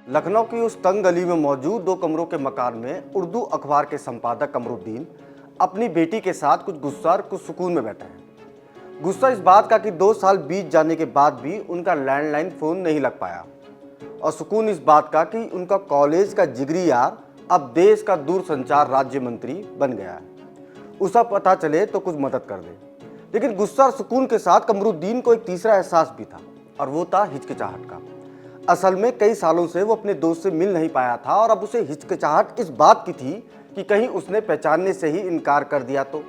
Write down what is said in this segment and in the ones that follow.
लखनऊ की उस तंग गली में मौजूद 2 कमरों के मकान में उर्दू अखबार के संपादक कमरुद्दीन अपनी बेटी के साथ कुछ गुस्सा और कुछ सुकून में बैठे हैं। गुस्सा इस बात का कि 2 साल बीत जाने के बाद भी उनका लैंडलाइन फोन नहीं लग पाया, और सुकून इस बात का कि उनका कॉलेज का जिगरी यार अब देश का दूरसंचार राज्य मंत्री बन गया है। उसे पता चले तो कुछ मदद कर दे। लेकिन गुस्सा और सुकून के साथ कमरुद्दीन को एक तीसरा एहसास भी था, और वो था हिचकिचाहट का। असल में कई सालों से वो अपने दोस्त से मिल नहीं पाया था, और अब उसे हिचकिचाहट इस बात की थी कि कहीं उसने पहचानने से ही इनकार कर दिया तो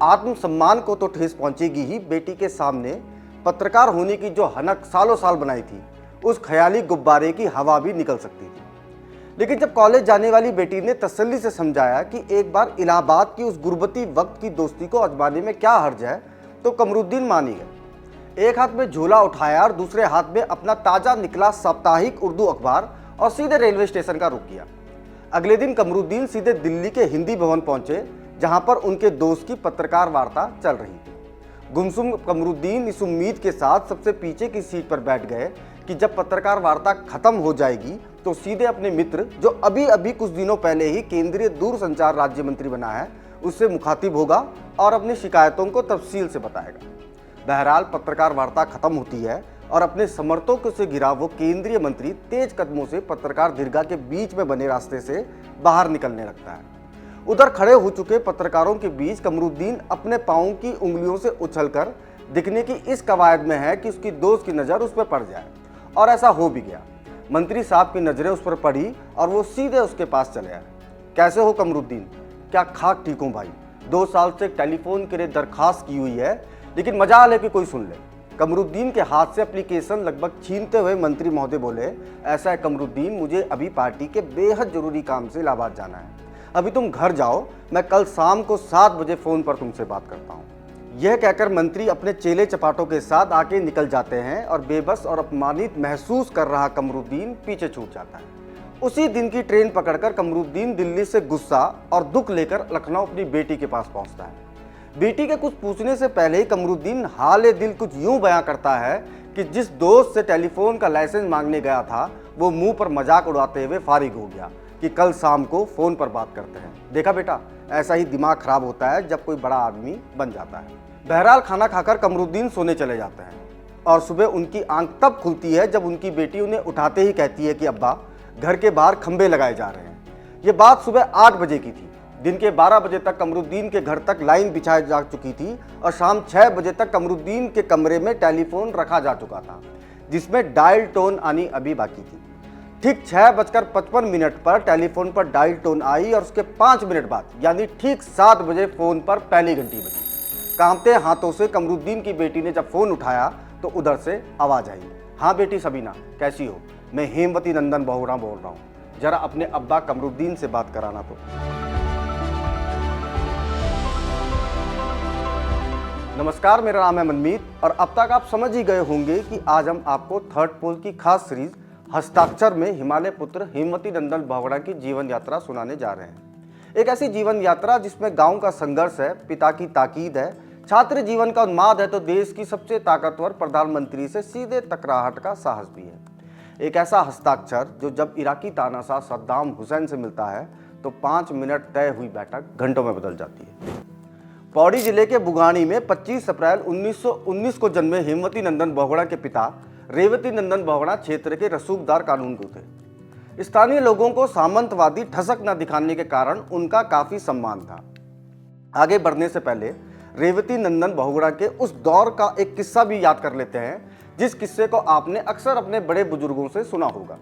आत्मसम्मान को तो ठेस पहुंचेगी ही। बेटी के सामने पत्रकार होने की जो हनक सालों साल बनाई थी, उस ख्याली गुब्बारे की हवा भी निकल सकती थी। लेकिन जब कॉलेज जाने वाली बेटी ने तसल्ली से समझाया कि एक बार इलाहाबाद की उस गुर्बती वक्त की दोस्ती को आजमाने में क्या हर्ज है, तो कमरुद्दीन मान ही गए। एक हाथ में झोला उठाया और दूसरे हाथ में अपना ताजा निकला साप्ताहिक उर्दू अखबार और सीधे रेलवे स्टेशन का रुख किया। अगले दिन कमरुद्दीन सीधे दिल्ली के हिंदी भवन पहुंचे, जहां पर उनके दोस्त की पत्रकार वार्ता चल रही थी। गुमसुम कमरुद्दीन इस उम्मीद के साथ सबसे पीछे की सीट पर बैठ गए कि जब पत्रकार वार्ता खत्म हो जाएगी तो सीधे अपने मित्र, जो अभी अभी कुछ दिनों पहले ही केंद्रीय दूरसंचार राज्य मंत्री बना है, उससे मुखातिब होगा और अपनी शिकायतों को तफसील से बताएगा। बहरहाल पत्रकार वार्ता खत्म होती है और अपने समर्थकों से घिरा वो केंद्रीय मंत्री तेज कदमों से पत्रकार दीर्घा के बीच में बने रास्ते से बाहर निकलने लगता है। उधर खड़े हो चुके पत्रकारों के बीच कमरुद्दीन अपने पांवों की उंगलियों से उछलकर दिखने की इस कवायद में है कि उसकी दोस्त की नज़र उस पर पड़ जाए, और ऐसा हो भी गया। मंत्री साहब की नज़रें उस पर पड़ी और वो सीधे उसके पास चले आए। कैसे हो कमरुद्दीन? क्या खाक ठीक हूँ भाई, 2 साल से टेलीफोन के लिए दरखास्त की हुई है, लेकिन मजाल है कि कोई सुन ले। कमरुद्दीन के हाथ से एप्लीकेशन लगभग छीनते हुए मंत्री महोदय बोले, ऐसा है कमरुद्दीन, मुझे अभी पार्टी के बेहद जरूरी काम से इलाहाबाद जाना है। अभी तुम घर जाओ, मैं कल शाम को 7 बजे फ़ोन पर तुमसे बात करता हूँ। यह कहकर मंत्री अपने चेले चपाटों के साथ आके निकल जाते हैं, और बेबस और अपमानित महसूस कर रहा कमरुद्दीन पीछे छूट जाता है। उसी दिन की ट्रेन पकड़कर कमरुद्दीन दिल्ली से गुस्सा और दुख लेकर लखनऊ अपनी बेटी के पास पहुँचता है। बेटी के कुछ पूछने से पहले ही कमरुद्दीन हाले दिल कुछ यूं बयां करता है कि जिस दोस्त से टेलीफोन का लाइसेंस मांगने गया था, वो मुंह पर मजाक उड़ाते हुए फारिग हो गया कि कल शाम को फ़ोन पर बात करते हैं। देखा बेटा, ऐसा ही दिमाग खराब होता है जब कोई बड़ा आदमी बन जाता है। बहरहाल खाना खाकर कमरुद्दीन सोने चले जाते हैं, और सुबह उनकी आंख तब खुलती है जब उनकी बेटी उन्हें उठाते ही कहती है कि अब्बा, घर के बाहर खंबे लगाए जा रहे हैं। ये बात सुबह 8 बजे की थी। दिन के 12 बजे तक कमरुद्दीन के घर तक लाइन बिछाई जा चुकी थी, और शाम 6 बजे तक कमरुद्दीन के कमरे में टेलीफोन रखा जा चुका था, जिसमें डायल टोन आनी अभी बाकी थी। ठीक 6:55 पर टेलीफोन पर डायल टोन आई, और उसके 5 मिनट बाद यानी ठीक 7 बजे फ़ोन पर पहली घंटी बजी। कांपते हाथों से कमरुद्दीन की बेटी ने जब फ़ोन उठाया तो उधर से आवाज़ आई, हाँ बेटी सबीना, कैसी हो? मैं हेमवती नंदन बहुगुणा बोल रहा हूँ, जरा अपने अब्बा कमरुद्दीन से बात कराना तो। नमस्कार, मेरा नाम है मनमीत, और अब तक आप समझ ही गए होंगे कि आज हम आपको थर्ड पोल की खास सीरीज हस्ताक्षर में हिमालय पुत्र हेमवती नंदन बहुगुणा की जीवन यात्रा सुनाने जा रहे हैं। एक ऐसी जीवन यात्रा जिसमें गांव का संघर्ष है, पिता की ताकीद है, छात्र जीवन का उन्माद है, तो देश की सबसे ताकतवर प्रधानमंत्री से सीधे टकराहट का साहस भी है। एक ऐसा हस्ताक्षर जो जब इराकी तानाशाह सद्दाम हुसैन से मिलता है तो 5 मिनट तय हुई बैठक घंटों में बदल जाती है। पौड़ी जिले के बुगानी में 25 अप्रैल 1919 को जन्मे हेमवती नंदन बहुगुणा के पिता रेवती नंदन बहुगुणा क्षेत्र के रसूखदार कानूनगो थे। स्थानीय लोगों को सामंतवादी ठसक न दिखाने के कारण उनका काफी सम्मान था। आगे बढ़ने से पहले रेवती नंदन बहुगुणा के उस दौर का एक किस्सा भी याद कर लेते हैं, जिस किस्से को आपने अक्सर अपने बड़े बुजुर्गों से सुना होगा।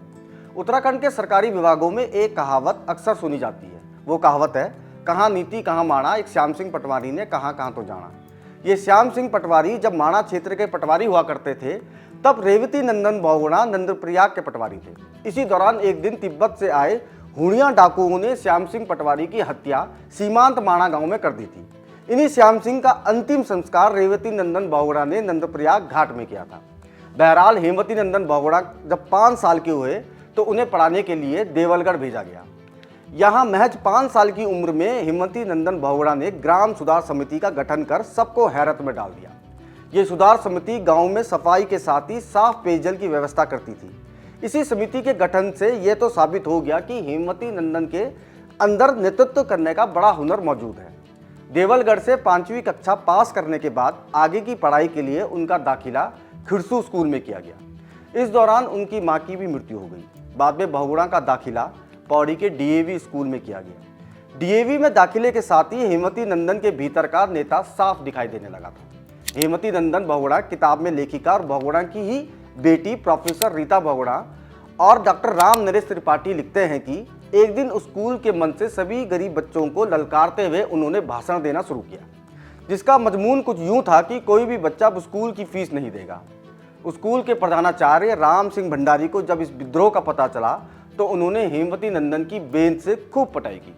उत्तराखंड के सरकारी विभागों में एक कहावत अक्सर सुनी जाती है। वो कहावत है, कहाँ नीति कहाँ माणा, एक श्याम सिंह पटवारी ने कहाँ कहाँ तो जाना। ये श्याम सिंह पटवारी जब माणा क्षेत्र के पटवारी हुआ करते थे, तब रेवती नंदन बहुगुणा नंदप्रयाग के पटवारी थे। इसी दौरान एक दिन तिब्बत से आए हुणिया डाकुओं ने श्याम सिंह पटवारी की हत्या सीमांत माणा गांव में कर दी थी। इन्हीं श्याम सिंह का अंतिम संस्कार रेवती नंदन बहुगुणा ने नंदप्रयाग घाट में किया था। बहरहाल हेमवती नंदन बहुगुणा जब 5 साल के हुए तो उन्हें पढ़ाने के लिए देवलगढ़ भेजा गया। यहाँ महज 5 साल की उम्र में हेमवती नंदन बहुगुणा ने ग्राम सुधार समिति का गठन कर सबको हैरत में डाल दिया। ये सुधार समिति गांव में सफाई के साथ ही साफ पेयजल की व्यवस्था करती थी। इसी समिति के गठन से यह तो साबित हो गया कि हेमवती नंदन के अंदर नेतृत्व करने का बड़ा हुनर मौजूद है। देवलगढ़ से 5वीं कक्षा पास करने के बाद आगे की पढ़ाई के लिए उनका दाखिला खिरसू स्कूल में किया गया। इस दौरान उनकी मां की भी मृत्यु हो गई। बाद में बहुगुणा का दाखिला पौड़ी के डीएवी स्कूल में किया गया। डीएवी में दाखिले के साथ ही हेमवती नंदन के भीतर का नेता साफ दिखाई देने लगा था। हेमवती नंदन बहुगुणा किताब में लेखिका और बहुगुणा की ही बेटी प्रोफेसर रीता बहुगुणा और डॉक्टर राम नरेश त्रिपाठी लिखते हैं कि एक दिन स्कूल के मंच से सभी गरीब बच्चों को ललकारते हुए उन्होंने भाषण देना शुरू किया, जिसका मजमून कुछ यूं था कि कोई भी बच्चा स्कूल की फीस नहीं देगा। स्कूल के प्रधानाचार्य राम सिंह भंडारी को जब इस विद्रोह का पता चला तो उन्होंने हेमवती नंदन की बेंच से खूब पिटाई की।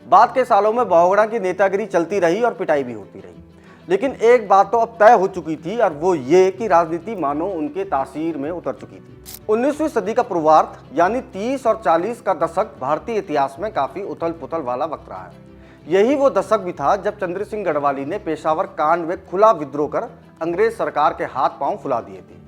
बाद के सालों में बहुगुणा की नेतागिरी चलती रही और पिटाई भी होती रही, लेकिन एक बात तो अब तय हो चुकी थी और वो ये कि राजनीति मानो उनके तासीर में उतर चुकी थी। 19वीं सदी का पूर्वार्ध यानी 30 और 40 का दशक भारतीय इतिहास में काफी उथल पुथल वाला वक्त रहा है। यही वो दशक भी था जब चंद्र सिंह गढ़वाली ने पेशावर कांड में खुला विद्रोह कर अंग्रेज सरकार के हाथ पांव फुला दिए थे।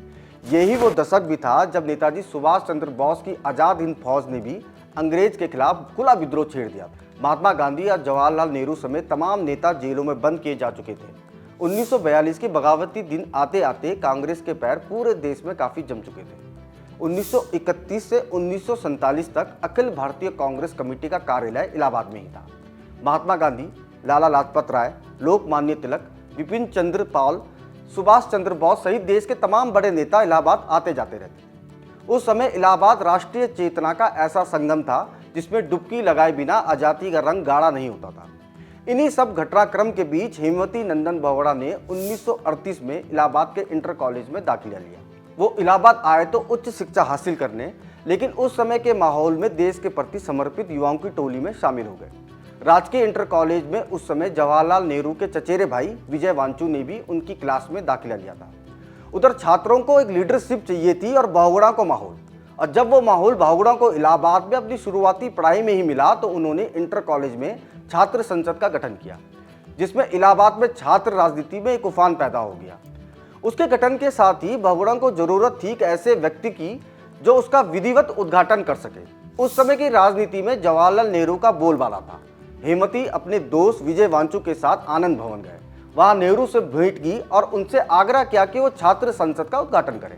यही वो दशक भी था जब नेताजी सुभाष चंद्र बोस की आजाद हिंद फौज ने भी अंग्रेज के खिलाफ खुला विद्रोह छेड़ दिया। महात्मा गांधी और जवाहरलाल नेहरू समेत तमाम नेता जेलों में बंद किए जा चुके थे। 1942 के बगावती दिन आते आते कांग्रेस के पैर पूरे देश में काफी जम चुके थे। 1931 से 1947 तक अखिल भारतीय कांग्रेस कमेटी का कार्यालय इलाहाबाद में ही था। महात्मा गांधी, लाला लाजपत राय, लोकमान्य तिलक, बिपिन चंद्र पाल, सुभाष चंद्र बोस सहित देश के तमाम बड़े नेता इलाहाबाद आते जाते रहते थे। उस समय इलाहाबाद राष्ट्रीय चेतना का ऐसा संगम था जिसमें डुबकी लगाए बिना आजादी का रंग गाढ़ा नहीं होता था। इन्हीं सब घटनाक्रम के बीच हेमवती नंदन बहुगुणा ने 1938 में इलाहाबाद के इंटर कॉलेज में दाखिला लिया। वो इलाहाबाद आए तो उच्च शिक्षा हासिल करने, लेकिन उस समय के माहौल में देश के प्रति समर्पित युवाओं की टोली में शामिल हो गए। राजकीय इंटर कॉलेज में उस समय जवाहरलाल नेहरू के चचेरे भाई विजय वांचू ने भी उनकी क्लास में दाखिला लिया था। उधर छात्रों को एक लीडरशिप चाहिए थी और बहुगुणा को माहौल, और जब वो माहौल बहुगुणा को इलाहाबाद में अपनी शुरुआती पढ़ाई में ही मिला तो उन्होंने इंटर कॉलेज में छात्र संसद का गठन किया, जिसमें इलाहाबाद में छात्र राजनीति में एक उफान पैदा हो गया। उसके गठन के साथ ही बहुगुणा को जरूरत थी कि ऐसे व्यक्ति की जो उसका विधिवत उद्घाटन कर सके। उस समय की राजनीति में जवाहरलाल नेहरू का बोलबाला था। हेमवती अपने दोस्त विजय वांचू के साथ आनंद भवन गए। वहां नेहरू से भेंट की और उनसे आग्रह किया कि वो छात्र संसद का उद्घाटन करें।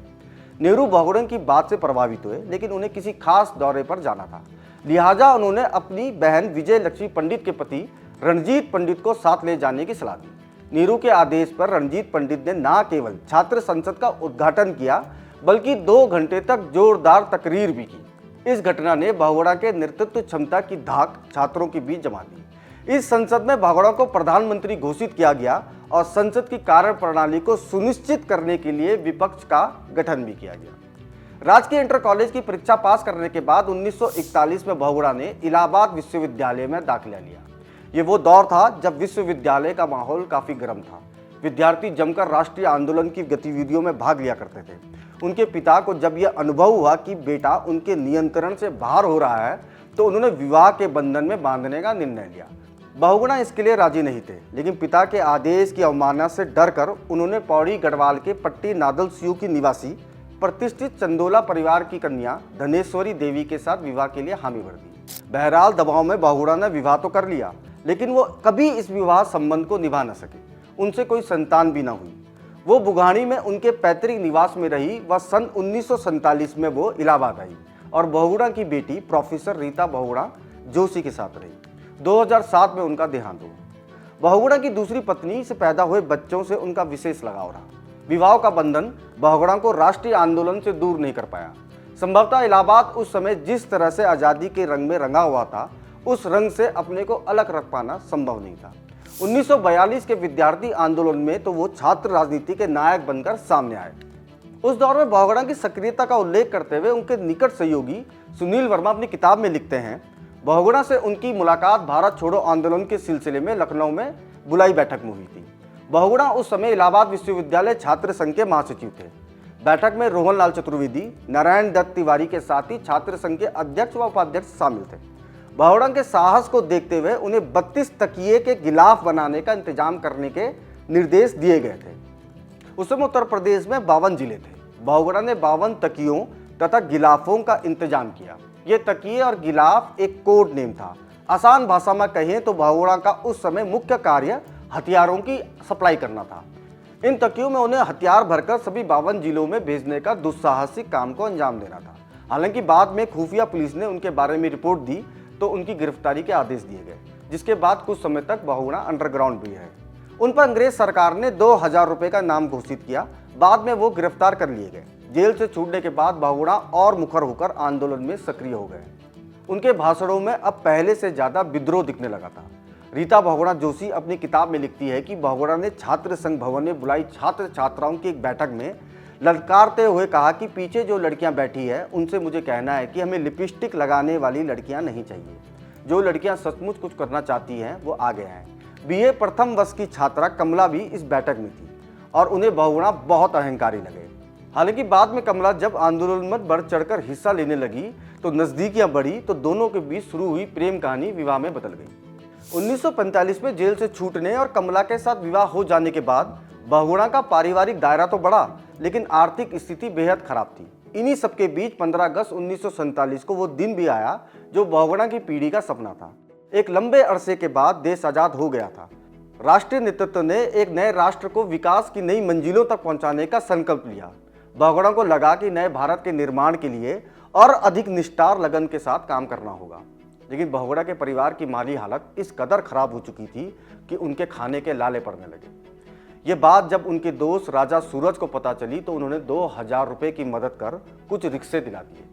नेहरू बहुगुणा की बात से प्रभावित हुए, लेकिन उन्हें किसी खास दौरे पर जाना था, लिहाजा उन्होंने अपनी बहन विजय लक्ष्मी पंडित के पति रणजीत पंडित को साथ ले जाने की सलाह दी। नेहरू के आदेश पर रणजीत पंडित ने न केवल छात्र संसद का उद्घाटन किया बल्कि 2 घंटे तक जोरदार तकरीर भी की। इस घटना ने बहुगुणा के नेतृत्व क्षमता की धाक छात्रों के बीच जमा दी। इस संसद में बहुगुणा को प्रधानमंत्री घोषित किया गया और संसद की कार्य प्रणाली को सुनिश्चित करने के लिए विपक्ष का गठन भी किया गया। राजकीय इंटर कॉलेज की परीक्षा पास करने के बाद 1941 में बहुगुणा ने इलाहाबाद विश्वविद्यालय में दाखिला लिया। ये वो दौर था जब विश्वविद्यालय का माहौल काफी गर्म था। विद्यार्थी जमकर राष्ट्रीय आंदोलन की गतिविधियों में भाग लिया करते थे। उनके पिता को जब यह अनुभव हुआ कि बेटा उनके नियंत्रण से बाहर हो रहा है तो उन्होंने विवाह के बंधन में बांधने का निर्णय लिया। बहुगुणा इसके लिए राजी नहीं थे, लेकिन पिता के आदेश की अवमानना से डरकर उन्होंने पौड़ी गढ़वाल के पट्टी नादल सियू की निवासी प्रतिष्ठित चंदोला परिवार की कन्या धनेश्वरी देवी के साथ विवाह के लिए हामी भर दी। बहरहाल दबाव में बहुगुणा ने विवाह तो कर लिया, लेकिन वो कभी इस विवाह संबंध को निभा न सके। उनसे कोई संतान भी न हुई। वो बुघानी में उनके पैतृक निवास में रही व सन 1947 में वो इलाहाबाद आई और बहुगुणा की बेटी प्रोफेसर रीता बहुगुणा जोशी के साथ रही। 2007 में उनका देहांत हुआ। बहुगुणा की दूसरी पत्नी से पैदा हुए बच्चों से उनका विशेष लगाव रहा। विवाह का बंधन बहुगुणा को राष्ट्रीय आंदोलन से दूर नहीं कर पाया। संभवतः इलाहाबाद उस समय जिस तरह से आज़ादी के रंग में रंगा हुआ था, उस रंग से अपने को अलग रख पाना संभव नहीं था। 1942 के विद्यार्थी आंदोलन में तो वो छात्र राजनीति के नायक बनकर सामने आए। उस दौर में बहुगुणा की सक्रियता का उल्लेख करते हुए उनके निकट सहयोगी सुनील वर्मा अपनी किताब में लिखते हैं, बहुगुणा से उनकी मुलाकात भारत छोड़ो आंदोलन के सिलसिले में लखनऊ में बुलाई बैठक में हुई थी। बहुगुणा उस समय इलाहाबाद विश्वविद्यालय छात्र संघ के महासचिव थे। बैठक में रोहन लाल चतुर्वेदी, नारायण दत्त तिवारी के साथ ही छात्र संघ के अध्यक्ष व उपाध्यक्ष शामिल थे। बहुगुणा के साहस को देखते हुए उन्हें 32 तकिए के गिलाफ बनाने का इंतजाम करने के निर्देश दिए गए थे। उस समय उत्तर प्रदेश में 52 जिले थे। बहुगुणा ने 52 तकियों तथा गिलाफों का इंतजाम किया। ये तकिए और गिलाफ एक कोड नेम था। आसान भाषा में कहें तो बहुगुणा का उस समय मुख्य कार्य हथियारों की सप्लाई करना था। इन तकियों में उन्हें हथियार भरकर सभी 52 जिलों में भेजने का दुस्साहसिक काम को अंजाम देना था। हालांकि बाद में खुफिया पुलिस ने उनके बारे में रिपोर्ट दी तो उनकी गिरफ्तारी के आदेश दिए गए, जिसके बाद कुछ समय तक बहुगुणा अंडरग्राउंड भी है। उन पर अंग्रेज सरकार ने 2000 रुपये का इनाम घोषित किया। बाद में वो गिरफ्तार कर लिए गए। जेल से छूटने के बाद बहुगुणा और मुखर होकर आंदोलन में सक्रिय हो गए। उनके भाषणों में अब पहले से ज्यादा विद्रोह दिखने लगा था। रीता बहुगुणा जोशी अपनी किताब में लिखती है कि बहुगुणा ने छात्र संघ भवन में बुलाई छात्र छात्राओं की एक बैठक में ललकारते हुए कहा कि पीछे जो लड़कियां बैठी है उनसे मुझे कहना है कि हमें लिपस्टिक लगाने वाली लड़कियां नहीं चाहिए। जो लड़कियां सचमुच कुछ करना चाहती हैं वो आगे आएं। बीए प्रथम वर्ष की छात्रा कमला भी इस बैठक में थी और उन्हें बहुगुणा बहुत अहंकारी लगे। हालांकि बाद में कमला जब आंदोलन में बढ़ चढ़कर हिस्सा लेने लगी तो नजदीकियां बढ़ी तो दोनों के बीच शुरू हुई प्रेम कहानी विवाह में बदल गई। 1945 में जेल से छूटने और कमला के साथ विवाह हो जाने के बाद बहुगुणा का पारिवारिक दायरा तो बढ़ा, लेकिन आर्थिक स्थिति बेहद खराब थी। इन्हीं सबके बीच 15 अगस्त 1947 को वो दिन भी आया जो बहुगुणा की पीढ़ी का सपना था। एक लंबे अरसे के बाद देश आजाद हो गया था। राष्ट्रीय नेतृत्व ने एक नए राष्ट्र को विकास की नई मंजिलों तक पहुंचाने का संकल्प लिया। बहुगुणा को लगा कि नए भारत के निर्माण के लिए और अधिक निष्ठार लगन के साथ काम करना होगा। लेकिन बहुगुणा के परिवार की माली हालत इस कदर खराब हो चुकी थी कि उनके खाने के लाले पड़ने लगे। ये बात जब उनके दोस्त राजा सूरज को पता चली तो उन्होंने 2000 रुपये की मदद कर कुछ रिक्शे दिला दिए।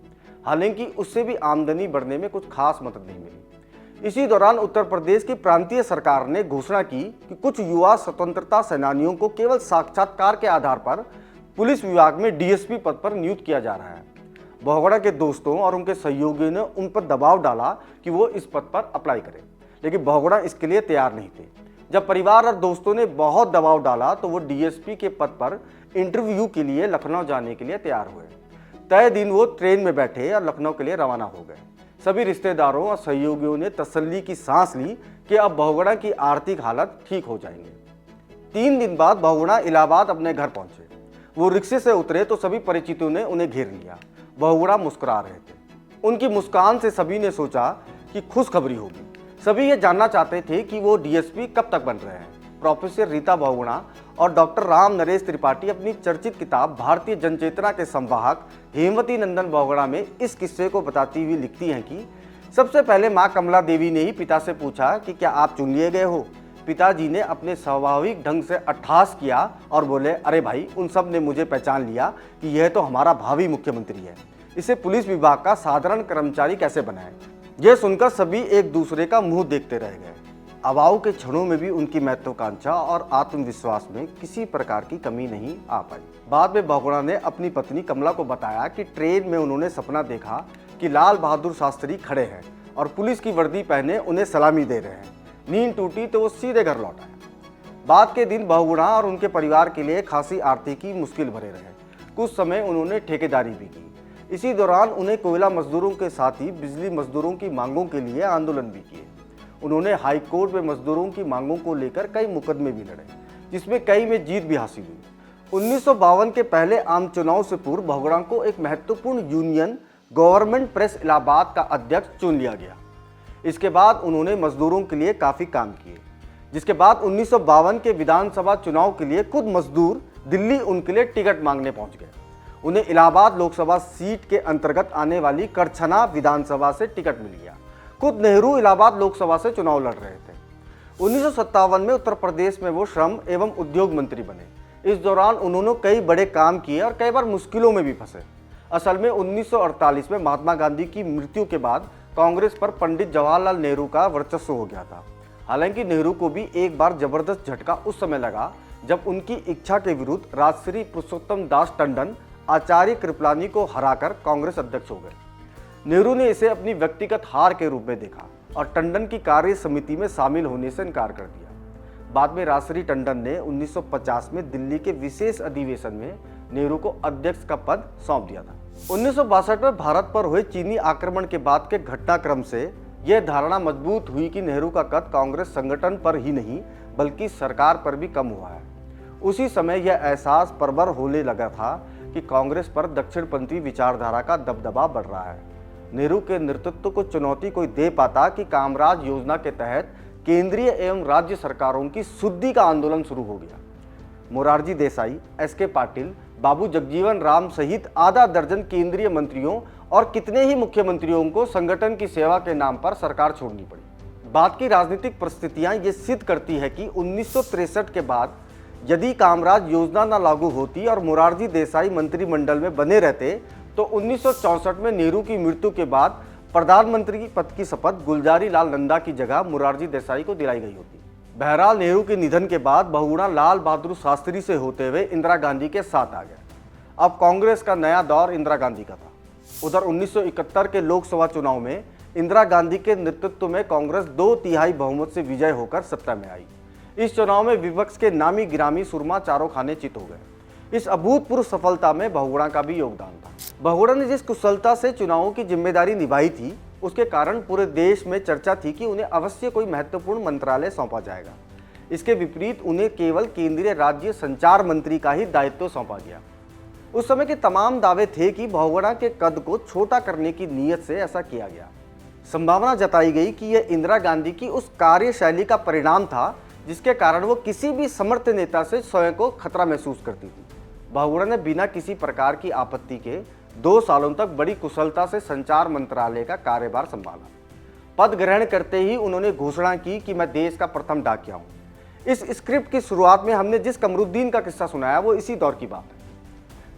हालांकि उससे भी आमदनी बढ़ने में कुछ खास मदद नहीं मिली। इसी दौरान उत्तर प्रदेश की प्रांतीय सरकार ने घोषणा की कि कुछ युवा स्वतंत्रता सेनानियों को केवल साक्षात्कार के आधार पर पुलिस विभाग में डीएसपी पद पर नियुक्त किया जा रहा है। बहुगुणा के दोस्तों और उनके सहयोगियों ने उन पर दबाव डाला कि वो इस पद पर अप्लाई करें, लेकिन बहुगुणा इसके लिए तैयार नहीं थे। जब परिवार और दोस्तों ने बहुत दबाव डाला तो वो डीएसपी के पद पर इंटरव्यू के लिए लखनऊ जाने के लिए तैयार हुए। तय दिन वो ट्रेन में बैठे और लखनऊ के लिए रवाना हो गए। सभी रिश्तेदारों और सहयोगियों ने तसल्ली की सांस ली कि अब बहुगुणा की आर्थिक हालत ठीक हो जाएंगे। 3 दिन बाद बहुगुणा इलाहाबाद अपने घर पहुंचे। वो रिक्शे से उतरे तो सभी परिचितों ने उन्हें घेर लिया। बहुगुणा मुस्कुरा रहे थे। उनकी मुस्कान से सभी ने सोचा कि खुशखबरी होगी। सभी ये जानना चाहते थे कि वो डीएसपी कब तक बन रहे हैं। प्रोफेसर रीता बहुगुणा और डॉक्टर राम नरेश त्रिपाठी अपनी चर्चित किताब भारतीय जनचेतना के संवाहक हेमवती नंदन बहुगुणा में इस किस्से को बताती हुई लिखती हैं कि सबसे पहले माँ कमला देवी ने ही पिता से पूछा कि क्या आप चुन लिए गए हो। पिताजी ने अपने स्वाभाविक ढंग से अट्ठास किया और बोले, अरे भाई, उन सब ने मुझे पहचान लिया कि यह तो हमारा भावी मुख्यमंत्री है। इसे पुलिस विभाग का साधारण कर्मचारी कैसे बनाए। यह सुनकर सभी एक दूसरे का मुंह देखते रह गए। अभाव के क्षणों में भी उनकी महत्वाकांक्षा और आत्मविश्वास में किसी प्रकार की कमी नहीं आ पाई। बाद में बहुगुणा ने अपनी पत्नी कमला को बताया कि ट्रेन में उन्होंने सपना देखा कि लाल बहादुर शास्त्री खड़े हैं और पुलिस की वर्दी पहने उन्हें सलामी दे रहे हैं। नींद टूटी तो वो सीधे घर लौट आए। बाद के दिन बहुगुणा और उनके परिवार के लिए खासी आर्थिकी मुश्किल भरे रहे। कुछ समय उन्होंने ठेकेदारी भी की। इसी दौरान उन्हें कोयला मजदूरों के साथ ही बिजली मजदूरों की मांगों के लिए आंदोलन भी किए। उन्होंने हाई कोर्ट में मजदूरों की मांगों को लेकर कई मुकदमे भी लड़े, जिसमें कई में जीत भी हासिल हुई। 1952 के पहले आम चुनाव से पूर्व बहुगुणा को एक महत्वपूर्ण यूनियन गवर्नमेंट प्रेस इलाहाबाद का अध्यक्ष चुन लिया गया। इसके बाद उन्होंने मजदूरों के लिए काफ़ी काम किए, जिसके बाद 1952 के विधानसभा चुनाव के लिए खुद मजदूर दिल्ली उनके लिए टिकट मांगने पहुंच गए। उन्हें इलाहाबाद लोकसभा सीट के अंतर्गत आने वाली करछना विधानसभा से टिकट मिल गया। खुद नेहरू इलाहाबाद लोकसभा से चुनाव लड़ रहे थे। 1957 में उत्तर प्रदेश में वो श्रम एवं उद्योग मंत्री बने। इस दौरान उन्होंने कई बड़े काम किए और कई बार मुश्किलों में भी फंसे। असल में 1948 में महात्मा गांधी की मृत्यु के बाद कांग्रेस पर पंडित जवाहरलाल नेहरू का वर्चस्व हो गया था। हालांकि नेहरू को भी एक बार जबरदस्त झटका उस समय लगा जब उनकी इच्छा के विरुद्ध राजश्री पुरुषोत्तम दास टंडन आचार्य कृपलानी को हराकर कांग्रेस अध्यक्ष हो गए। नेहरू ने इसे अपनी व्यक्तिगत हार के रूप में देखा और टंडन की कार्य समिति में शामिल होने से इनकार कर दिया। बाद में राजश्री टंडन ने 1950 में दिल्ली के विशेष अधिवेशन में नेहरू को अध्यक्ष का पद सौंप दिया था। 1962 में भारत पर हुए चीनी आक्रमण के बाद के घटनाक्रम से यह धारणा मजबूत हुई कि नेहरू का कद कांग्रेस संगठन पर ही नहीं बल्कि सरकार पर भी कम हुआ है। उसी समय यह एहसास प्रबल होने लगा था कि कांग्रेस पर दक्षिणपंथी विचारधारा का दबदबा बढ़ रहा है। नेहरू के नेतृत्व को चुनौती कोई दे पाता कि कामराज योजना के तहत केंद्रीय एवं राज्य सरकारों की शुद्धि का आंदोलन शुरू हो गया। मोरारजी देसाई, एस.के. पाटिल, बाबू जगजीवन राम सहित आधा दर्जन केंद्रीय मंत्रियों और कितने ही मुख्यमंत्रियों को संगठन की सेवा के नाम पर सरकार छोड़नी पड़ी। बाद की राजनीतिक परिस्थितियां ये सिद्ध करती है कि 1963 के बाद यदि कामराज योजना न लागू होती और मोरारजी देसाई मंत्रिमंडल में बने रहते तो 1964 में नेहरू की मृत्यु के बाद प्रधानमंत्री पद की शपथ गुलजारी लाल नंदा की जगह मोरारजी देसाई को दिलाई गई होती। बहरहाल नेहरू के निधन के बाद बहुगुणा लाल बहादुर शास्त्री से होते हुए इंदिरा गांधी के साथ आ गया। अब कांग्रेस का नया दौर इंदिरा गांधी का था। उधर 1971 के लोकसभा चुनाव में इंदिरा गांधी के नेतृत्व में कांग्रेस 2/3 बहुमत से विजय होकर सत्ता में आई। इस चुनाव में विपक्ष के नामी गिरामी सुरमा चारों खाने चित हो गए। इस अभूतपूर्व सफलता में बहुगुणा का भी योगदान था। बहुगुणा ने जिस कुशलता से चुनावों की जिम्मेदारी निभाई थी, उसके कारण पूरे देश में चर्चा थी कि उन्हें अवश्य कोई महत्वपूर्ण मंत्रालय सौंपा जाएगा। इसके विपरीत उन्हें केवल केंद्रीय राज्य संचार मंत्री का ही दायित्व सौंपा गया। उस समय के तमाम दावे थे कि बहुगुणा के कद को छोटा करने की नीयत से ऐसा किया गया। संभावना जताई गई कि यह इंदिरा गांधी की उस कार्यशैली का परिणाम था जिसके कारण वो किसी भी समर्थ नेता से स्वयं को खतरा महसूस करती थी। बहुगुणा ने बिना किसी प्रकार की आपत्ति के 2 सालों तक बड़ी कुशलता से संचार मंत्रालय का कार्यभार संभाला। पद ग्रहण करते ही उन्होंने घोषणा की कि मैं देश का प्रथम डाकिया हूं। इस स्क्रिप्ट की शुरुआत में हमने जिस कमरुद्दीन का किस्सा सुनाया वो इसी दौर की बात है।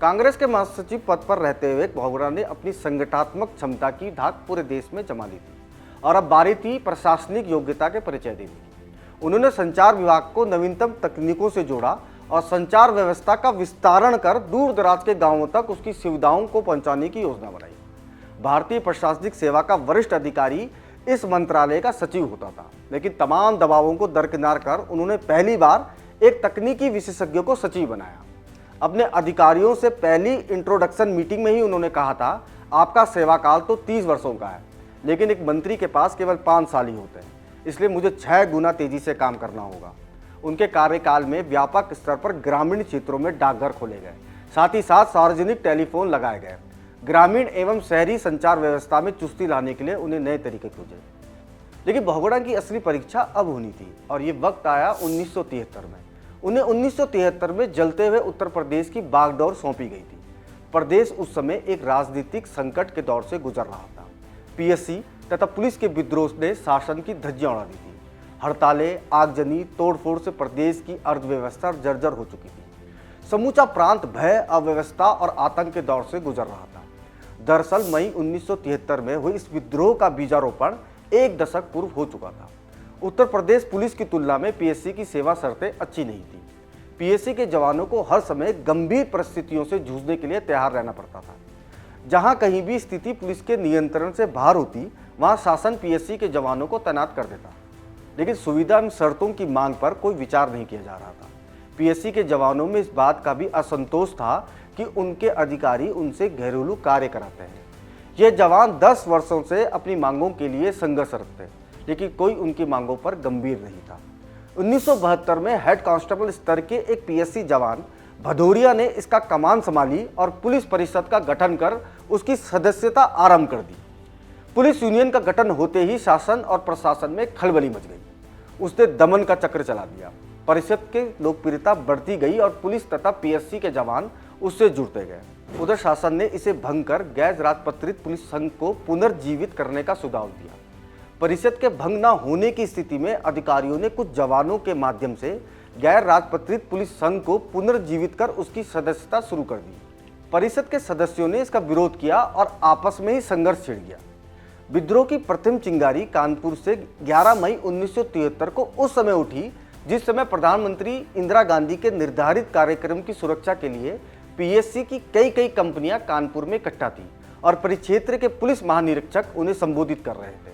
कांग्रेस के महासचिव पद पर रहते हुए बहुगुणा ने अपनी संगठनात्मक क्षमता की धाक पूरे देश में जमा ली थी और अब बारी थी प्रशासनिक योग्यता के परिचय देने की। उन्होंने संचार विभाग को नवीनतम तकनीकों से जोड़ा और संचार व्यवस्था का विस्तारण कर दूर दराज के गांवों तक उसकी सुविधाओं को पहुंचाने की योजना बनाई। भारतीय प्रशासनिक सेवा का वरिष्ठ अधिकारी इस मंत्रालय का सचिव होता था, लेकिन तमाम दबावों को दरकिनार कर उन्होंने पहली बार एक तकनीकी विशेषज्ञ को सचिव बनाया। अपने अधिकारियों से पहली इंट्रोडक्शन मीटिंग में ही उन्होंने कहा था, आपका सेवा काल तो 30 वर्षों का है, लेकिन एक मंत्री के पास केवल 5 साल ही होते हैं, इसलिए मुझे 6 गुना तेजी से काम करना होगा। उनके कार्यकाल में व्यापक स्तर पर ग्रामीण क्षेत्रों में डाकघर खोले गए, साथ ही साथ सार्वजनिक टेलीफोन लगाए गए। ग्रामीण एवं शहरी संचार व्यवस्था में चुस्ती लाने के लिए उन्हें नए तरीके खोजे। लेकिन बहुगुणा की असली परीक्षा अब होनी थी और ये वक्त आया 1973 में। उन्हें 1973 में जलते हुए उत्तर प्रदेश की बागडोर सौंपी गई थी। प्रदेश उस समय एक राजनीतिक संकट के दौर से गुजर रहा था। पीएससी तथा पुलिस के विद्रोह ने शासन की धज्जियां उड़ा दी थी। हड़तालें, आगजनी, तोड़फोड़ से प्रदेश की अर्थव्यवस्था जर्जर हो चुकी थी। समूचा प्रांत भय, अव्यवस्था और आतंक के दौर से गुजर रहा था। दरअसल मई 1973 में हुई इस विद्रोह का बीजारोपण 1 दशक पूर्व हो चुका था। उत्तर प्रदेश पुलिस की तुलना में पीएससी की सेवा शर्तें अच्छी नहीं थी। पीएससी के जवानों को हर समय गंभीर परिस्थितियों से जूझने के लिए तैयार रहना पड़ता था। जहां कहीं भी स्थिति पुलिस के नियंत्रण से बाहर होती, वहां शासन पीएससी के जवानों को तैनात कर देता, लेकिन सुविधा एवं शर्तों की मांग पर कोई विचार नहीं किया जा रहा था। पीएससी के जवानों में इस बात का भी असंतोष था कि उनके अधिकारी उनसे घरेलू कार्य कराते हैं। ये जवान 10 वर्षों से अपनी मांगों के लिए संघर्षरत थे, लेकिन कोई उनकी मांगों पर गंभीर नहीं था। 1972 में हेड कांस्टेबल स्तर के एक पीएससी जवान भदौरिया ने इसका कमान संभाली और पुलिस परिषद का गठन कर उसकी सदस्यता आरंभ कर दी। पुलिस यूनियन का गठन होते ही शासन और प्रशासन में खलबली मच गई। उसने दमन का चक्र चला दिया। परिषद की लोकप्रियता बढ़ती गई और पुलिस तथा पीएससी के जवान उससे जुड़ते गए। उधर शासन ने इसे भंग कर गैर राजपत्रित पुलिस संघ को पुनर्जीवित करने का सुझाव दिया। परिषद के भंग न होने की स्थिति में अधिकारियों ने कुछ जवानों के माध्यम से गैर राजपत्रित पुलिस संघ को पुनर्जीवित कर उसकी सदस्यता शुरू कर दी। परिषद के सदस्यों ने इसका विरोध किया और आपस में ही संघर्ष छिड़ गया। विद्रोह की प्रथम चिंगारी कानपुर से 11 मई 1973 को उस समय उठी जिस समय प्रधानमंत्री इंदिरा गांधी के निर्धारित कार्यक्रम की सुरक्षा के लिए पीएससी की कई कंपनियां कानपुर में इकट्ठा थी और परिक्षेत्र के पुलिस महानिरीक्षक उन्हें संबोधित कर रहे थे।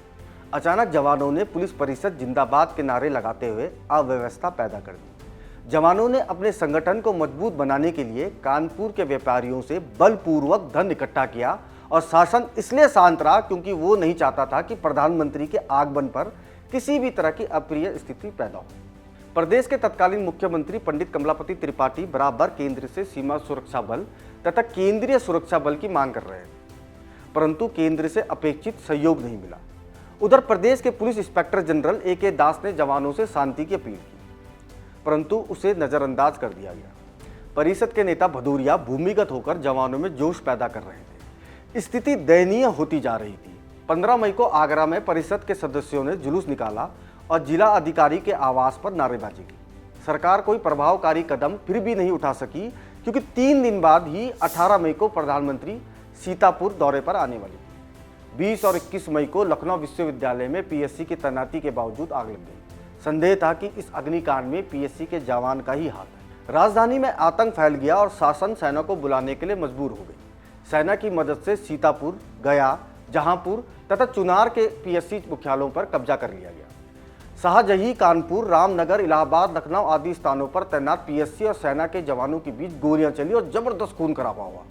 अचानक जवानों ने पुलिस परिषद जिंदाबाद के नारे लगाते हुए अव्यवस्था पैदा कर दी। जवानों ने अपने संगठन को मजबूत बनाने के लिए कानपुर के व्यापारियों से बलपूर्वक धन इकट्ठा किया और शासन इसलिए शांत रहा क्योंकि वो नहीं चाहता था कि प्रधानमंत्री के आगमन पर किसी भी तरह की अप्रिय स्थिति पैदा हो। प्रदेश के तत्कालीन मुख्यमंत्री पंडित कमलापति त्रिपाठी बराबर केंद्र से सीमा सुरक्षा बल तथा केंद्रीय सुरक्षा बल की मांग कर रहे थे, परंतु केंद्र से अपेक्षित सहयोग नहीं मिला। उधर प्रदेश के पुलिस इंस्पेक्टर जनरल ए.के. दास ने जवानों से शांति की अपील की, परंतु उसे नजरअंदाज कर दिया गया। परिषद के नेता भदौरिया भूमिगत होकर जवानों में जोश पैदा कर रहे थे। स्थिति दयनीय होती जा रही थी। 15 मई को आगरा में परिषद के सदस्यों ने जुलूस निकाला और जिला अधिकारी के आवास पर नारेबाजी की। सरकार कोई प्रभावकारी कदम फिर भी नहीं उठा सकी, क्योंकि 3 दिन बाद ही 18 मई को प्रधानमंत्री सीतापुर दौरे पर आने वाली थी। 20 और 21 मई को लखनऊ विश्वविद्यालय में पीएससी की तैनाती के बावजूद आग लग गई। संदेह था कि इस अग्निकांड में पीएससी के जवान का ही हाथ है। राजधानी में आतंक फैल गया और शासन सेना को बुलाने के लिए मजबूर हो गई। सेना की मदद से सीतापुर, गया, जहांपुर तथा चुनार के पीएससी मुख्यालयों पर कब्जा कर लिया गया। शाहजही, कानपुर, रामनगर, इलाहाबाद, लखनऊ आदि स्थानों पर तैनात पीएससी और सेना के जवानों के बीच गोलियां चली और जबरदस्त खून खराबा हुआ।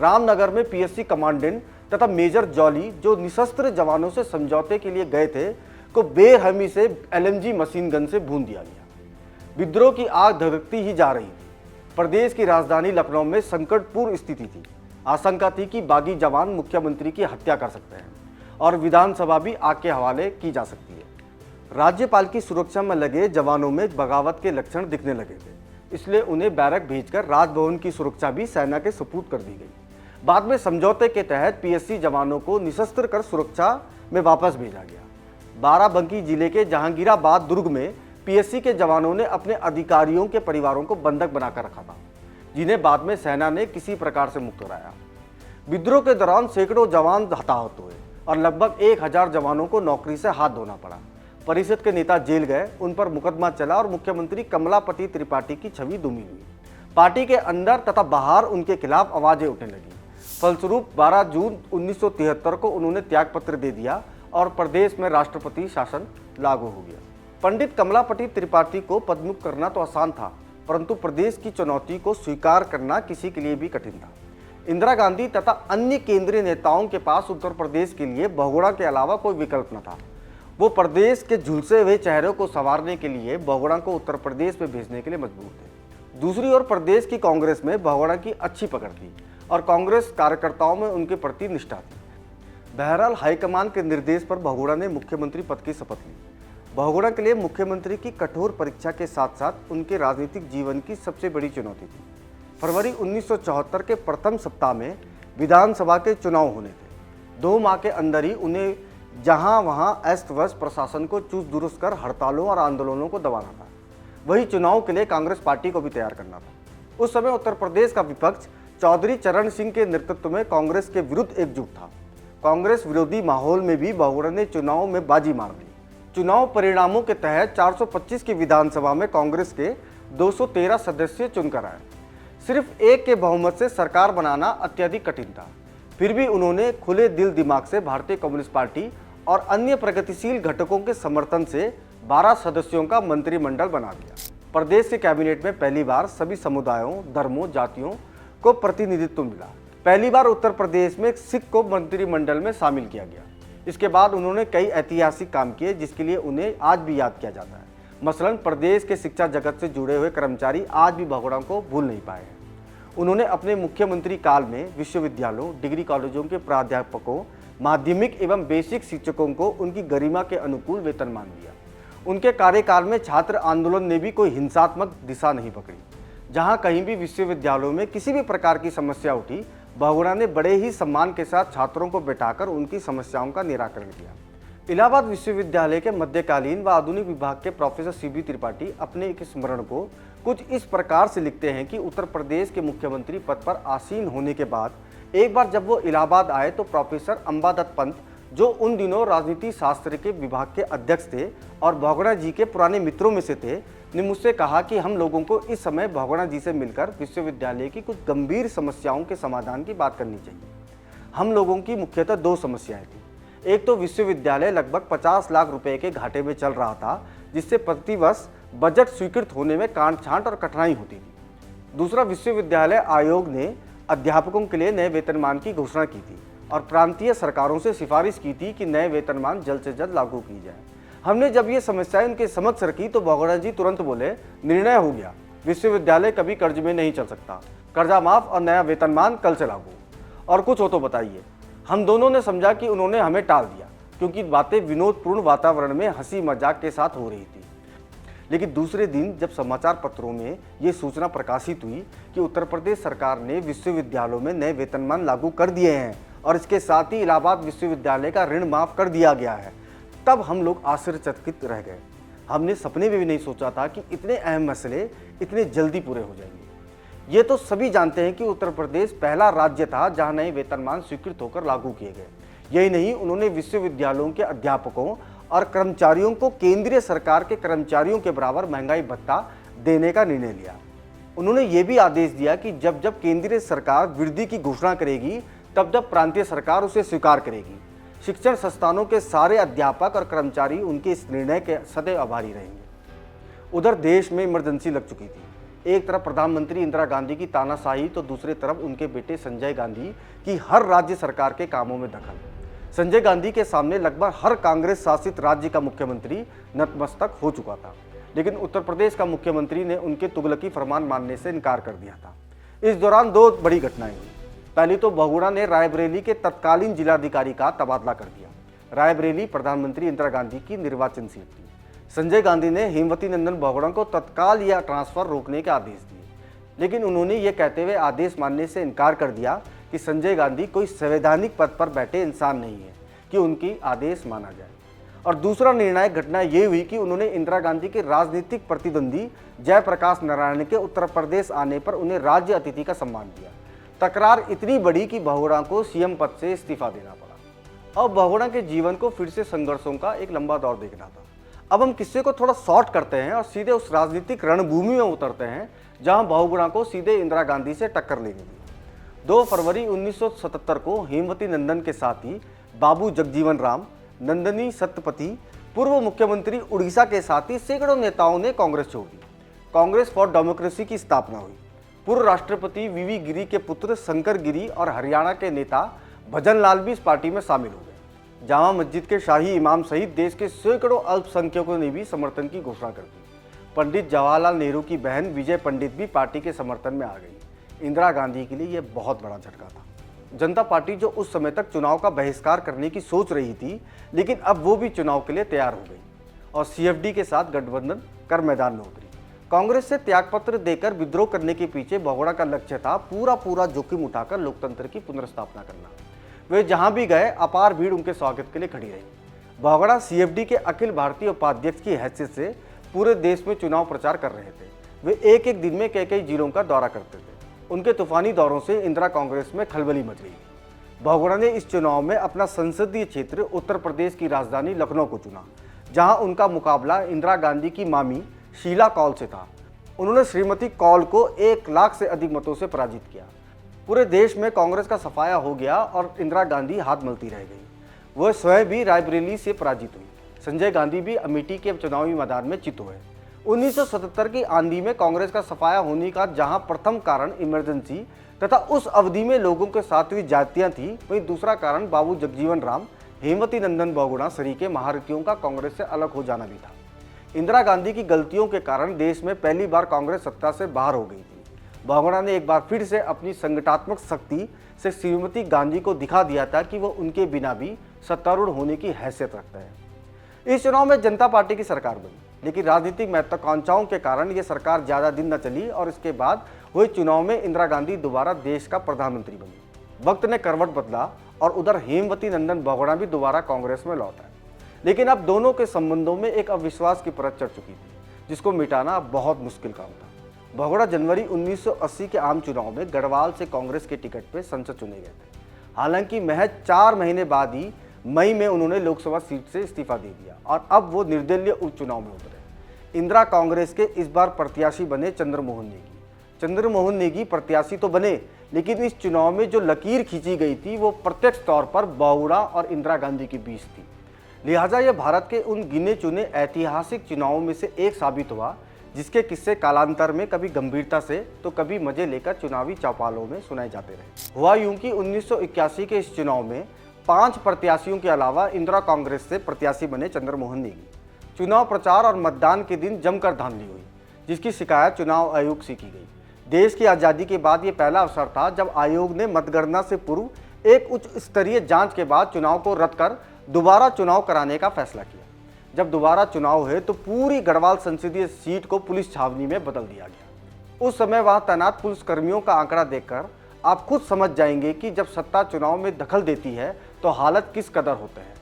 रामनगर में पीएससी कमांडेंट तथा मेजर जॉली, जो निशस्त्र जवानों से समझौते के लिए गए थे, को बेरहमी से एलएमजी मशीन गन से भून दिया गया। विद्रोह की आग धधकती ही जा रही थी। प्रदेश की राजधानी लखनऊ में संकटपूर्ण स्थिति थी। आशंका थी कि बागी जवान मुख्यमंत्री की हत्या कर सकते हैं और विधानसभा भी आग के हवाले की जा सकती है। राज्यपाल की सुरक्षा में लगे जवानों में बगावत के लक्षण दिखने लगे थे, इसलिए उन्हें बैरक भेजकर राजभवन की सुरक्षा भी सेना के सुपुर्द कर दी गई। बाद में समझौते के तहत पीएससी जवानों को निशस्त्र कर सुरक्षा में वापस भेजा गया। बाराबंकी जिले के जहांगीराबाद दुर्ग में पीएससी के जवानों ने अपने अधिकारियों के परिवारों को बंधक बनाकर रखा था, जिन्हें बाद में सेना ने किसी प्रकार से मुक्त कराया। विद्रोह के दौरान सैकड़ों जवान हताहत हुए और लगभग 1000 जवानों को नौकरी से हाथ धोना पड़ा। परिषद के नेता जेल गए, उन पर मुकदमा चला और मुख्यमंत्री कमलापति त्रिपाठी की छवि धूमिल हुई। पार्टी के अंदर तथा बाहर उनके खिलाफ आवाजें उठने लगी। फलस्वरूप 12 जून 1973 को उन्होंने त्यागपत्र दे दिया और प्रदेश में राष्ट्रपति शासन लागू हो गया। पंडित कमलापति त्रिपाठी को पदमुक्त करना तो आसान था, परंतु प्रदेश की चुनौती को स्वीकार करना किसी के लिए भी कठिन था। इंदिरा गांधी तथा अन्य केंद्रीय नेताओं के पास उत्तर प्रदेश के लिए बहुगुणा के अलावा कोई विकल्प न था। वो प्रदेश के झुलसे हुए चेहरों को संवारने के लिए बहुगुणा को उत्तर प्रदेश में भेजने के लिए मजबूर थे। दूसरी ओर प्रदेश की कांग्रेस में बहुगुणा की अच्छी पकड़ थी और कांग्रेस कार्यकर्ताओं में उनके प्रति निष्ठा थी। बहरहाल हाईकमान के निर्देश पर बहुगुणा ने मुख्यमंत्री पद की शपथ ली। बहुगुणा के लिए मुख्यमंत्री की कठोर परीक्षा के साथ साथ उनके राजनीतिक जीवन की सबसे बड़ी चुनौती थी। फरवरी 1974 के प्रथम सप्ताह में विधानसभा के चुनाव होने थे। 2 माह के अंदर ही उन्हें जहां वहां अस्त-व्यस्त प्रशासन को चुस्त दुरुस्त कर हड़तालों और आंदोलनों को दबाना था। वही चुनाव के लिए कांग्रेस पार्टी को भी तैयार करना था। उस समय उत्तर प्रदेश का विपक्ष चौधरी चरण सिंह के नेतृत्व में कांग्रेस के विरुद्ध एकजुट था। कांग्रेस विरोधी माहौल में भी बहुगुणा ने चुनाव में बाजी मार ली। चुनाव परिणामों के तहत 425 की विधानसभा में कांग्रेस के 213 सदस्य चुनकर आए। सिर्फ एक के बहुमत से सरकार बनाना अत्यधिक कठिन था। फिर भी उन्होंने खुले दिल दिमाग से भारतीय कम्युनिस्ट पार्टी और अन्य प्रगतिशील घटकों के समर्थन से 12 सदस्यों का मंत्रिमंडल बना दिया। प्रदेश के कैबिनेट में पहली बार सभी समुदायों, धर्मों, जातियों को प्रतिनिधित्व मिला। पहली बार उत्तर प्रदेश में सिख को मंत्रिमंडल में शामिल किया गया। इसके बाद उन्होंने कई ऐतिहासिक काम किए, जिसके लिए उन्हें आज भी याद किया जाता है। मसलन प्रदेश के शिक्षा जगत से जुड़े हुए कर्मचारी आज भी बहुगुणा को भूल नहीं पाए हैं। उन्होंने अपने मुख्यमंत्री काल में विश्वविद्यालयों, डिग्री कॉलेजों के प्राध्यापकों, माध्यमिक एवं बेसिक शिक्षकों को उनकी गरिमा के अनुकूल वेतनमान दिया। उनके कार्यकाल में छात्र आंदोलन ने भी कोई हिंसात्मक दिशा नहीं पकड़ी। जहां कहीं भी विश्वविद्यालयों में किसी भी प्रकार की समस्या उठी, बहुगुणा ने बड़े ही सम्मान के साथ छात्रों को बैठाकर उनकी समस्याओं का निराकरण किया। इलाहाबाद विश्वविद्यालय के मध्यकालीन व आधुनिक विभाग के प्रोफेसर सीबी त्रिपाठी अपने एक स्मरण को कुछ इस प्रकार से लिखते हैं कि उत्तर प्रदेश के मुख्यमंत्री पद पर आसीन होने के बाद एक बार जब वो इलाहाबाद आए तो प्रोफेसर अंबादत्त पंत, जो उन दिनों राजनीति शास्त्र के विभाग के अध्यक्ष थे और बहुगुणा जी के पुराने मित्रों में से थे, ने मुझसे कहा कि हम लोगों को इस समय बहुगुणा जी से मिलकर विश्वविद्यालय की कुछ गंभीर समस्याओं के समाधान की बात करनी चाहिए। हम लोगों की मुख्यतः 2 समस्याएं थी। एक तो विश्वविद्यालय लगभग 50 लाख रुपए के घाटे में चल रहा था, जिससे प्रतिवर्ष बजट स्वीकृत होने में कांट छांट और कठिनाई होती थी। दूसरा, विश्वविद्यालय आयोग ने अध्यापकों के लिए नए वेतनमान की घोषणा की थी और प्रांतीय सरकारों से सिफारिश की थी कि नए वेतनमान जल्द से जल्द लागू की जाए। हमने जब ये समस्याएं उनके समक्ष रखी तो बहुगुणा जी तुरंत बोले, निर्णय हो गया, विश्वविद्यालय कभी कर्ज में नहीं चल सकता। कर्जा माफ और नया वेतनमान कल से लागू। और कुछ हो तो बताइए। हम दोनों ने समझा कि उन्होंने हमें टाल दिया, क्योंकि बातें विनोदपूर्ण वातावरण में हंसी मजाक के साथ हो रही थी। लेकिन दूसरे दिन जब समाचार पत्रों में ये सूचना प्रकाशित हुई कि उत्तर प्रदेश सरकार ने विश्वविद्यालयों में नए वेतनमान लागू कर दिए हैं और इसके साथ ही इलाहाबाद विश्वविद्यालय का ऋण माफ कर दिया गया है, तब हम लोग आश्चर्यचकित रह गए। हमने सपने में भी नहीं सोचा था कि इतने अहम मसले इतने जल्दी पूरे हो जाएंगे। ये तो सभी जानते हैं कि उत्तर प्रदेश पहला राज्य था जहां नए वेतनमान स्वीकृत होकर लागू किए गए। यही नहीं, उन्होंने विश्वविद्यालयों के अध्यापकों और कर्मचारियों को केंद्रीय सरकार के कर्मचारियों के बराबर महंगाई भत्ता देने का निर्णय लिया। उन्होंने ये भी आदेश दिया कि जब जब केंद्रीय सरकार वृद्धि की घोषणा करेगी, तब तब प्रांतीय सरकार उसे स्वीकार करेगी। शिक्षण संस्थानों के सारे अध्यापक और कर्मचारी उनके इस निर्णय के सदैव आभारी रहेंगे। उधर देश में इमरजेंसी लग चुकी थी। एक तरफ प्रधानमंत्री इंदिरा गांधी की तानाशाही तो दूसरी तरफ उनके बेटे संजय गांधी की हर राज्य सरकार के कामों में दखल। संजय गांधी के सामने लगभग हर कांग्रेस शासित राज्य का मुख्यमंत्री नतमस्तक हो चुका था, लेकिन उत्तर प्रदेश का मुख्यमंत्री ने उनके तुगलकी फरमान मानने से इनकार कर दिया था। इस दौरान दो बड़ी घटनाएं हुई। पहली तो बहुगुणा ने रायबरेली के तत्कालीन जिलाधिकारी का तबादला कर दिया। रायबरेली प्रधानमंत्री इंदिरा गांधी की निर्वाचन सीट थी। संजय गांधी ने हेमवती नंदन बहुगुणा को तत्काल या ट्रांसफर रोकने के आदेश दिए, लेकिन उन्होंने ये कहते हुए आदेश मानने से इनकार कर दिया कि संजय गांधी कोई संवैधानिक पद पर बैठे इंसान नहीं है कि उनकी आदेश माना जाए। और दूसरा निर्णायक घटना ये हुई कि उन्होंने इंदिरा गांधी के राजनीतिक प्रतिद्वंदी जयप्रकाश नारायण के उत्तर प्रदेश आने पर उन्हें राज्य अतिथि का सम्मान दिया। तकरार इतनी बड़ी कि बहुगुणा को सीएम पद से इस्तीफा देना पड़ा। अब बहुगुणा के जीवन को फिर से संघर्षों का एक लंबा दौर देखना था। अब हम किस्से को थोड़ा शॉर्ट करते हैं और सीधे उस राजनीतिक रणभूमि में उतरते हैं जहां बहुगुणा को सीधे इंदिरा गांधी से टक्कर लेनी थी। 2 फरवरी 1977 को हेमवती नंदन के साथ ही बाबू जगजीवन राम, नंदनी सत्यपति, पूर्व मुख्यमंत्री उड़ीसा के साथ ही सैकड़ों नेताओं ने कांग्रेस छोड़ दी। कांग्रेस फॉर डेमोक्रेसी की स्थापना हुई। पूर्व राष्ट्रपति वीवी गिरी के पुत्र शंकर गिरी और हरियाणा के नेता भजन लाल भी इस पार्टी में शामिल हो गए। जामा मस्जिद के शाही इमाम सहित देश के सैकड़ों अल्पसंख्यकों ने भी समर्थन की घोषणा कर दी। पंडित जवाहरलाल नेहरू की बहन विजय पंडित भी पार्टी के समर्थन में आ गई। इंदिरा गांधी के लिए यह बहुत बड़ा झटका था। जनता पार्टी जो उस समय तक चुनाव का बहिष्कार करने की सोच रही थी, लेकिन अब वो भी चुनाव के लिए तैयार हो गई और सीएफडी के साथ गठबंधन कर मैदान में उतरी। कांग्रेस से त्यागपत्र देकर विद्रोह करने के पीछे बहुगुणा का लक्ष्य था पूरा जोखिम उठाकर लोकतंत्र की पुनर्स्थापना करना। वे जहां भी गए अपार भीड़ उनके स्वागत के लिए खड़ी रही। बहुगुणा सीएफडी के अखिल भारतीय उपाध्यक्ष की हैसियत से पूरे देश में चुनाव प्रचार कर रहे थे। वे एक एक दिन में कई जिलों का दौरा करते थे। उनके तूफानी दौरों से इंदिरा कांग्रेस में खलबली मच गई। बहुगुणा ने इस चुनाव में अपना संसदीय क्षेत्र उत्तर प्रदेश की राजधानी लखनऊ को चुना, जहां उनका मुकाबला इंदिरा गांधी की मामी शीला कौल से था। उन्होंने श्रीमती कौल को 1 लाख से अधिक मतों से पराजित किया। पूरे देश में कांग्रेस का सफाया हो गया और इंदिरा गांधी हाथ मलती रह गई। वह स्वयं भी रायबरेली से पराजित हुई। संजय गांधी भी अमेठी के चुनावी मैदान में चित हुए। 1977 की आंधी में कांग्रेस का सफाया होने का जहां प्रथम कारण इमरजेंसी तथा उस अवधि में लोगों के साथ हुई जातियां थी, वहीं दूसरा कारण बाबू जगजीवन राम, हेमवती नंदन बहुगुणा सरीके महारथियों का कांग्रेस से अलग हो जाना भी था। इंदिरा गांधी की गलतियों के कारण देश में पहली बार कांग्रेस सत्ता से बाहर हो गई थी। बहुगुणा ने एक बार फिर से अपनी संगठनात्मक शक्ति से श्रीमती गांधी को दिखा दिया था कि वह उनके बिना भी सत्तारूढ़ होने की हैसियत रखता है। इस चुनाव में जनता पार्टी की सरकार बनी, लेकिन राजनीतिक महत्वाकांक्षाओं के कारण यह सरकार ज़्यादा दिन न चली और इसके बाद हुए चुनाव में इंदिरा गांधी दोबारा देश का प्रधानमंत्री बनी। वक्त ने करवट बदला और उधर हेमवती नंदन बहुगुणा भी दोबारा कांग्रेस में लौटा। लेकिन अब दोनों के संबंधों में एक अविश्वास की परत चढ़ चुकी थी, जिसको मिटाना बहुत मुश्किल काम था। बहुगुणा जनवरी 1980 के आम चुनाव में गढ़वाल से कांग्रेस के टिकट पर संसद चुने गए थे। हालांकि महज 4 महीने बाद ही मई में उन्होंने लोकसभा सीट से इस्तीफा दे दिया और अब वो निर्दलीय उपचुनाव में उतरे। इंदिरा कांग्रेस के इस बार प्रत्याशी बने चंद्रमोहन नेगी। चंद्रमोहन नेगी प्रत्याशी तो बने, लेकिन इस चुनाव में जो लकीर खींची गई थी वो प्रत्यक्ष तौर पर बहुगुणा और इंदिरा गांधी के बीच थी। लिहाजा यह भारत के उन गिने चुने ऐतिहासिक चुनावों में से एक साबित हुआ जिसके किस्से कालांतर में कभी गंभीरता से तो कभी मजे लेकर चुनावी चौपालों में सुनाए जाते रहे। हुआ यूं कि 1981 के इस चुनाव में 5 प्रत्याशियों के अलावा इंदिरा कांग्रेस से प्रत्याशी बने चंद्रमोहन नेगी। चुनाव प्रचार और मतदान के दिन जमकर धांधली हुई, जिसकी शिकायत चुनाव आयोग से की गई। देश की आज़ादी के बाद ये पहला अवसर था जब आयोग ने मतगणना से पूर्व एक उच्च स्तरीय जांच के बाद चुनाव को रद्द कर दोबारा चुनाव कराने का फैसला किया। जब दोबारा चुनाव हुए तो पूरी गढ़वाल संसदीय सीट को पुलिस छावनी में बदल दिया गया। उस समय वहां तैनात पुलिसकर्मियों का आंकड़ा देखकर आप खुद समझ जाएंगे कि जब सत्ता चुनाव में दखल देती है तो हालत किस कदर होते हैं।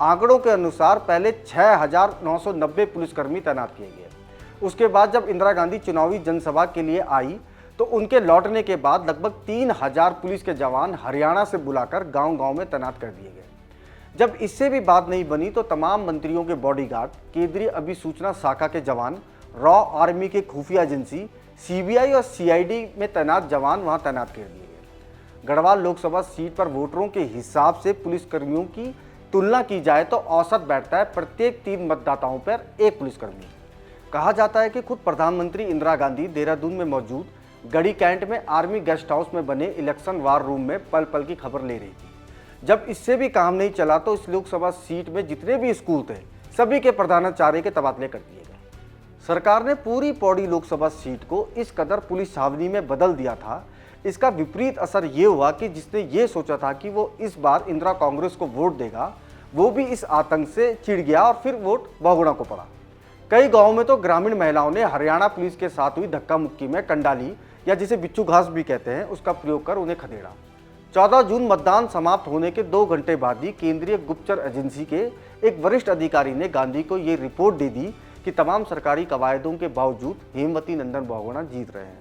आंकड़ों के अनुसार पहले 6,990 पुलिसकर्मी तैनात किए गए। उसके बाद जब इंदिरा गांधी चुनावी जनसभा के लिए आई तो उनके लौटने के बाद लगभग 3,000 पुलिस के जवान हरियाणा से बुलाकर गांव-गांव में तैनात कर दिए गए। जब इससे भी बात नहीं बनी तो तमाम मंत्रियों के बॉडीगार्ड, केंद्रीय अभिसूचना शाखा के जवान, रॉ आर्मी के खुफिया एजेंसी, सीबीआई और सीआईडी में तैनात जवान वहां तैनात कर दिए गए। गढ़वाल लोकसभा सीट पर वोटरों के हिसाब से पुलिसकर्मियों की तुलना की जाए तो औसत बैठता है प्रत्येक 3 मतदाताओं पर 1 पुलिसकर्मी। कहा जाता है कि खुद प्रधानमंत्री इंदिरा गांधी देहरादून में मौजूद गढ़ी कैंट में आर्मी गेस्ट हाउस में बने इलेक्शन वार रूम में पल पल की खबर ले रही थी। जब इससे भी काम नहीं चला तो इस लोकसभा सीट में जितने भी स्कूल थे सभी के प्रधानाचार्य के तबादले कर दिए गए। सरकार ने पूरी पौड़ी लोकसभा सीट को इस कदर पुलिस छावनी में बदल दिया था। इसका विपरीत असर ये हुआ कि जिसने ये सोचा था कि वो इस बार इंदिरा कांग्रेस को वोट देगा, वो भी इस आतंक से चिढ़ गया और फिर वोट बहुगुणा को पड़ा। कई गांवों में तो ग्रामीण महिलाओं ने हरियाणा पुलिस के साथ हुई धक्का मुक्की में कंडाली या जिसे बिच्छू घास भी कहते हैं उसका प्रयोग कर उन्हें खदेड़ा। 14 जून मतदान समाप्त होने के 2 घंटे बाद ही केंद्रीय गुप्तचर एजेंसी के एक वरिष्ठ अधिकारी ने गांधी को ये रिपोर्ट दे दी कि तमाम सरकारी कवायदों के बावजूद हेमवती नंदन बहुगुणा जीत रहे हैं।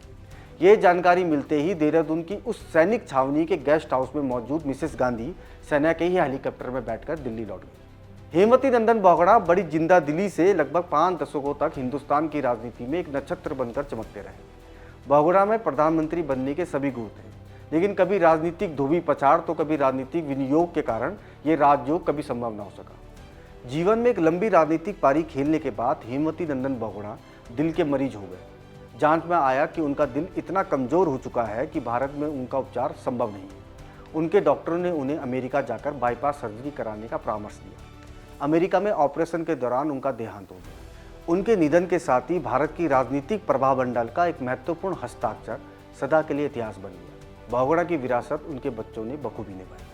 ये जानकारी मिलते ही देहरादून की उस सैनिक छावनी के गेस्ट हाउस में मौजूद मिसेस गांधी सेना के ही हेलीकॉप्टर में बैठकर दिल्ली लौट गई। हेमवती नंदन बहुगुणा बड़ी जिंदा दिली से लगभग 5 दशकों तक हिंदुस्तान की राजनीति में एक नक्षत्र बनकर चमकते रहे। बहुगुणा में प्रधानमंत्री बनने के सभी गुण थे, लेकिन कभी राजनीतिक धोबी पछाड़ तो कभी राजनीतिक विनियोग के कारण ये राजयोग कभी संभव न हो सका। जीवन में एक लंबी राजनीतिक पारी खेलने के बाद हेमवती नंदन बहुगुणा दिल के मरीज हो गए। जांच में आया कि उनका दिल इतना कमजोर हो चुका है कि भारत में उनका उपचार संभव नहीं है। उनके डॉक्टरों ने उन्हें अमेरिका जाकर बाईपास सर्जरी कराने का परामर्श दिया। अमेरिका में ऑपरेशन के दौरान उनका देहांत हो गया। उनके निधन के साथ ही भारत की राजनीतिक प्रभावमंडल का एक महत्वपूर्ण हस्ताक्षर सदा के लिए इतिहास बन गया। बहुगुणा की विरासत उनके बच्चों ने बखूबी निभाई।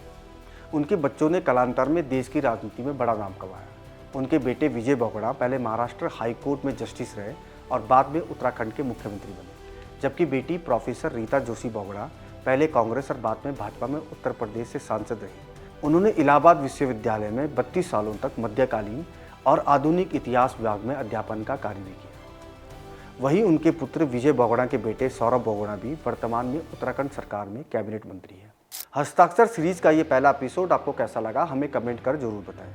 उनके बच्चों ने कालांतर में देश की राजनीति में बड़ा नाम कमाया। उनके बेटे विजय बहुगुणा पहले महाराष्ट्र हाई कोर्ट में जस्टिस रहे और बाद में उत्तराखंड के मुख्यमंत्री बने, जबकि बेटी प्रोफेसर रीता जोशी बहुगुणा पहले कांग्रेस और बाद में भाजपा में उत्तर प्रदेश से सांसद रही। उन्होंने इलाहाबाद विश्वविद्यालय में 32 सालों तक मध्यकालीन और आधुनिक इतिहास विभाग में अध्यापन का कार्य भी किया। वहीं उनके पुत्र विजय बहुगुणा के बेटे सौरभ बहुगुणा भी वर्तमान में उत्तराखंड सरकार में कैबिनेट मंत्री हैं। हस्ताक्षर सीरीज का ये पहला एपिसोड आपको कैसा लगा हमें कमेंट कर जरूर बताएं।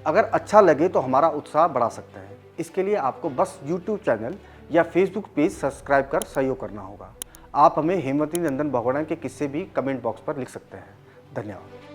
अगर अच्छा लगे तो हमारा उत्साह बढ़ा सकता है। इसके लिए आपको बस यूट्यूब चैनल या फेसबुक पेज सब्सक्राइब कर सहयोग करना होगा। आप हमें हेमवती नंदन बहुगुणा के किस्से भी कमेंट बॉक्स पर लिख सकते हैं। धन्यवाद।